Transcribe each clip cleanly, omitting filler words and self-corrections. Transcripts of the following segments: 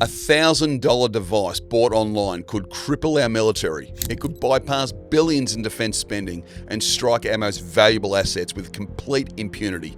$1,000 device bought online could cripple our military. It could bypass billions in defense spending and strike our most valuable assets with complete impunity.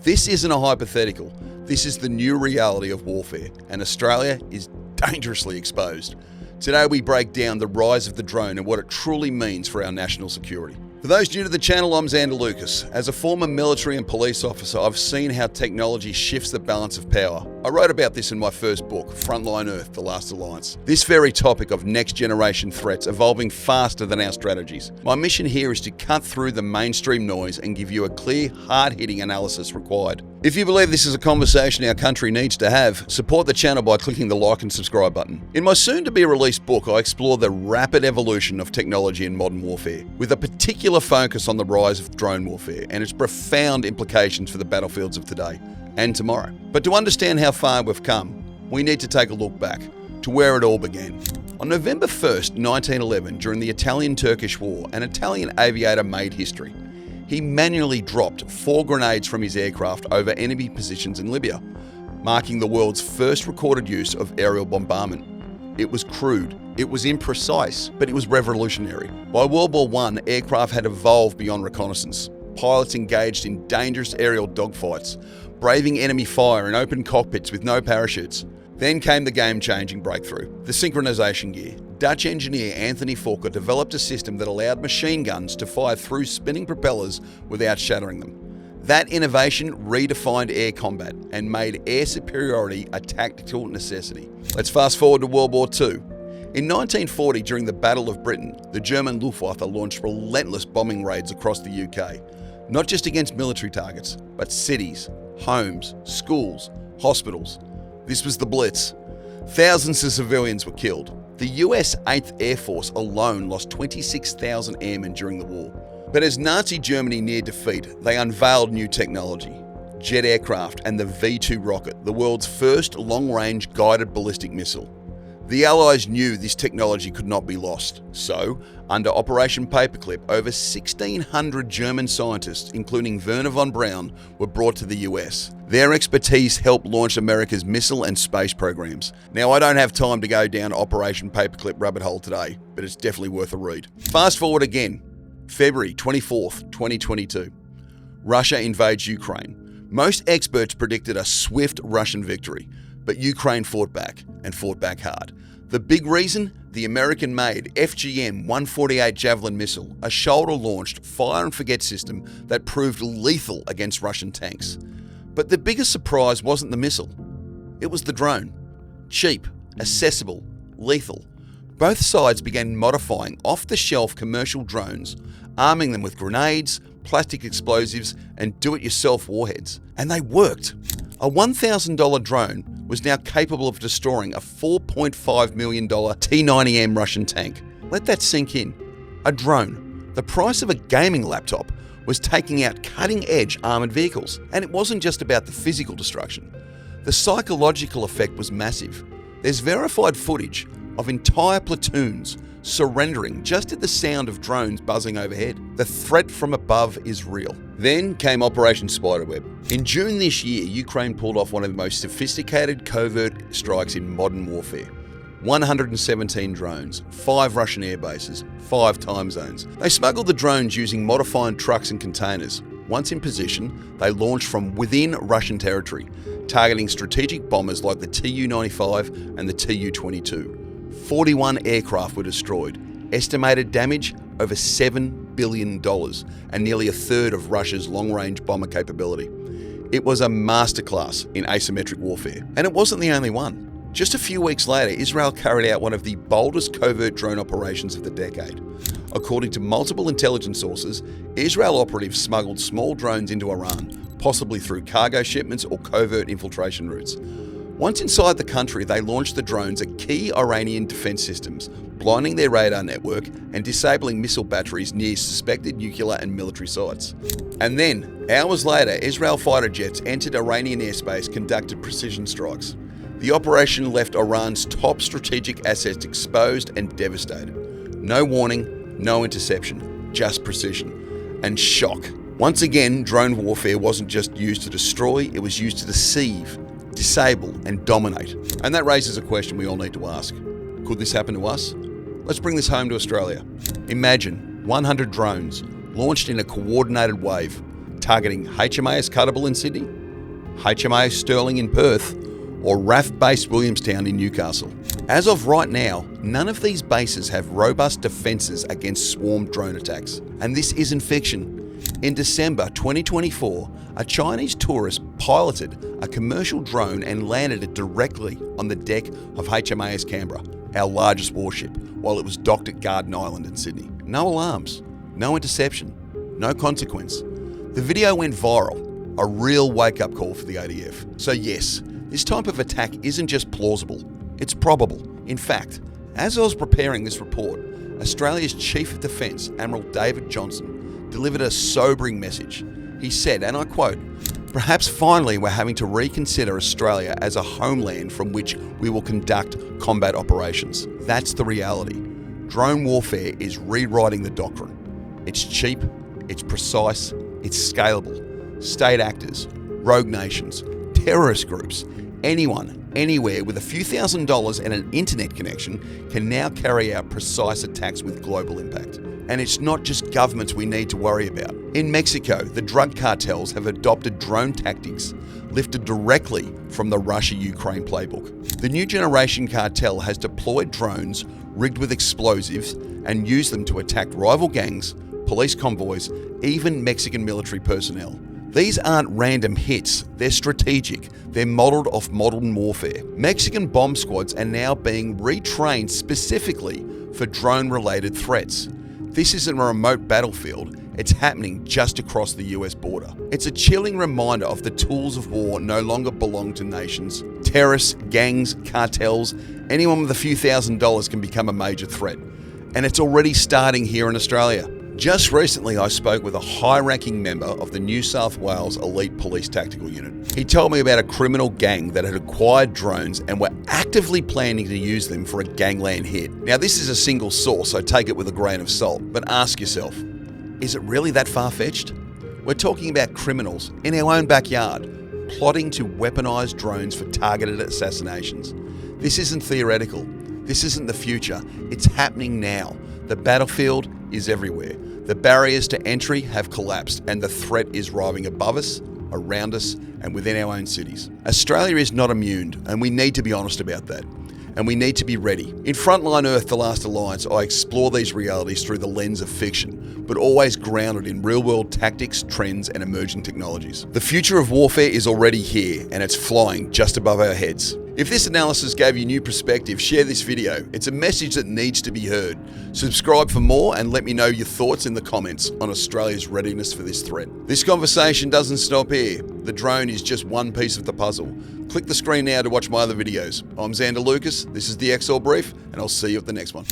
This isn't a hypothetical. This is the new reality of warfare, and Australia is dangerously exposed. Today we break down the rise of the drone and what it truly means for our national security. For those new to the channel, I'm Xander Lucas. As a former military and police officer, I've seen how technology shifts the balance of power. I wrote about this in my first book, FRONTLINE EARTH, The Last Alliance. This very topic of next generation threats evolving faster than our strategies. My mission here is to cut through the mainstream noise and give you a clear, hard-hitting analysis required. If you believe this is a conversation our country needs to have, support the channel by clicking the like and subscribe button. In my soon-to-be-released book, I explore the rapid evolution of technology in modern warfare, with a particular focus on the rise of drone warfare and its profound implications for the battlefields of today and tomorrow. But to understand how far we've come, we need to take a look back to where it all began. On November 1st, 1911, during the Italian-Turkish War, an Italian aviator made history. He manually dropped 4 grenades from his aircraft over enemy positions in Libya, marking the world's first recorded use of aerial bombardment. It was crude, it was imprecise, but it was revolutionary. By World War I, aircraft had evolved beyond reconnaissance. Pilots engaged in dangerous aerial dogfights, braving enemy fire in open cockpits with no parachutes. Then came the game-changing breakthrough, the synchronization gear. Dutch engineer Anthony Fokker developed a system that allowed machine guns to fire through spinning propellers without shattering them. That innovation redefined air combat and made air superiority a tactical necessity. Let's fast forward to World War II. In 1940, during the Battle of Britain, the German Luftwaffe launched relentless bombing raids across the UK, not just against military targets, but cities, homes, schools, hospitals. This was the Blitz. Thousands of civilians were killed. The US 8th Air Force alone lost 26,000 airmen during the war. But as Nazi Germany neared defeat, they unveiled new technology: jet aircraft and the V-2 rocket, the world's first long-range guided ballistic missile. The Allies knew this technology could not be lost. So, under Operation Paperclip, over 1,600 German scientists, including Wernher von Braun, were brought to the US. Their expertise helped launch America's missile and space programs. Now, I don't have time to go down Operation Paperclip rabbit hole today, but it's definitely worth a read. Fast forward again, February 24th, 2022. Russia invades Ukraine. Most experts predicted a swift Russian victory, but Ukraine fought back, and fought back hard. The big reason? The American-made FGM-148 Javelin missile, a shoulder-launched fire-and-forget system that proved lethal against Russian tanks. But the biggest surprise wasn't the missile. It was the drone. Cheap, accessible, lethal. Both sides began modifying off-the-shelf commercial drones, arming them with grenades, plastic explosives, and do-it-yourself warheads. And they worked. A $1,000 drone was now capable of destroying a $4.5 million T-90M Russian tank. Let that sink in. A drone, the price of a gaming laptop, was taking out cutting-edge armoured vehicles. And it wasn't just about the physical destruction. The psychological effect was massive. There's verified footage of entire platoons surrendering just at the sound of drones buzzing overhead. The threat from above is real. Then came Operation Spiderweb. In June this year, Ukraine pulled off one of the most sophisticated covert strikes in modern warfare. 117 drones, 5 Russian air bases, 5 time zones. They smuggled the drones using modified trucks and containers. Once in position, they launched from within Russian territory, targeting strategic bombers like the Tu-95 and the Tu-22. 41 aircraft were destroyed. Estimated damage over $7 billion and nearly a third of Russia's long-range bomber capability. It was a masterclass in asymmetric warfare. And it wasn't the only one. Just a few weeks later, Israel carried out one of the boldest covert drone operations of the decade. According to multiple intelligence sources, Israel operatives smuggled small drones into Iran, possibly through cargo shipments or covert infiltration routes. Once inside the country, they launched the drones at key Iranian defense systems, blinding their radar network and disabling missile batteries near suspected nuclear and military sites. And then, hours later, Israel fighter jets entered Iranian airspace, conducted precision strikes. The operation left Iran's top strategic assets exposed and devastated. No warning, no interception, just precision. And shock. Once again, drone warfare wasn't just used to destroy, it was used to deceive, disable and dominate. And that raises a question we all need to ask. Could this happen to us? Let's bring this home to Australia. Imagine 100 drones launched in a coordinated wave, targeting HMAS Cuttable in Sydney, HMAS Sterling in Perth, or RAF-based Williamstown in Newcastle. As of right now, none of these bases have robust defences against swarm drone attacks. And this isn't fiction. In December 2024, a Chinese tourist piloted a commercial drone and landed it directly on the deck of HMAS Canberra, our largest warship, while it was docked at Garden Island in Sydney. No alarms, no interception, no consequence. The video went viral, a real wake-up call for the ADF. So yes, this type of attack isn't just plausible, it's probable. In fact, as I was preparing this report, Australia's Chief of Defence, Admiral David Johnson, delivered a sobering message. He said, and I quote, "Perhaps finally we're having to reconsider Australia as a homeland from which we will conduct combat operations." That's the reality. Drone warfare is rewriting the doctrine. It's cheap, it's precise, it's scalable. State actors, rogue nations, terrorist groups, anyone, anywhere with a few $1,000s and an internet connection can now carry out precise attacks with global impact. And it's not just governments we need to worry about. In Mexico, the drug cartels have adopted drone tactics lifted directly from the Russia-Ukraine playbook. The new generation cartel has deployed drones rigged with explosives and used them to attack rival gangs, police convoys, even Mexican military personnel. These aren't random hits, they're strategic, they're modelled off modern warfare. Mexican bomb squads are now being retrained specifically for drone-related threats. This isn't a remote battlefield, it's happening just across the US border. It's a chilling reminder of the tools of war no longer belong to nations. Terrorists, gangs, cartels, anyone with a few $1,000s can become a major threat. And it's already starting here in Australia. Just recently, I spoke with a high-ranking member of the New South Wales Elite Police Tactical Unit. He told me about a criminal gang that had acquired drones and were actively planning to use them for a gangland hit. Now, this is a single source, so take it with a grain of salt, but ask yourself, is it really that far-fetched? We're talking about criminals in our own backyard, plotting to weaponise drones for targeted assassinations. This isn't theoretical. This isn't the future. It's happening now. The battlefield is everywhere. The barriers to entry have collapsed and the threat is rising above us, around us, and within our own cities. Australia is not immune, and we need to be honest about that. And we need to be ready. In Frontline Earth, The Last Alliance, I explore these realities through the lens of fiction, but always grounded in real-world tactics, trends, and emerging technologies. The future of warfare is already here, and it's flying just above our heads. If this analysis gave you new perspective, share this video. It's a message that needs to be heard. Subscribe for more and let me know your thoughts in the comments on Australia's readiness for this threat. This conversation doesn't stop here. The drone is just one piece of the puzzle. Click the screen now to watch my other videos. I'm Xander Lucas, this is the XL Brief, and I'll see you at the next one.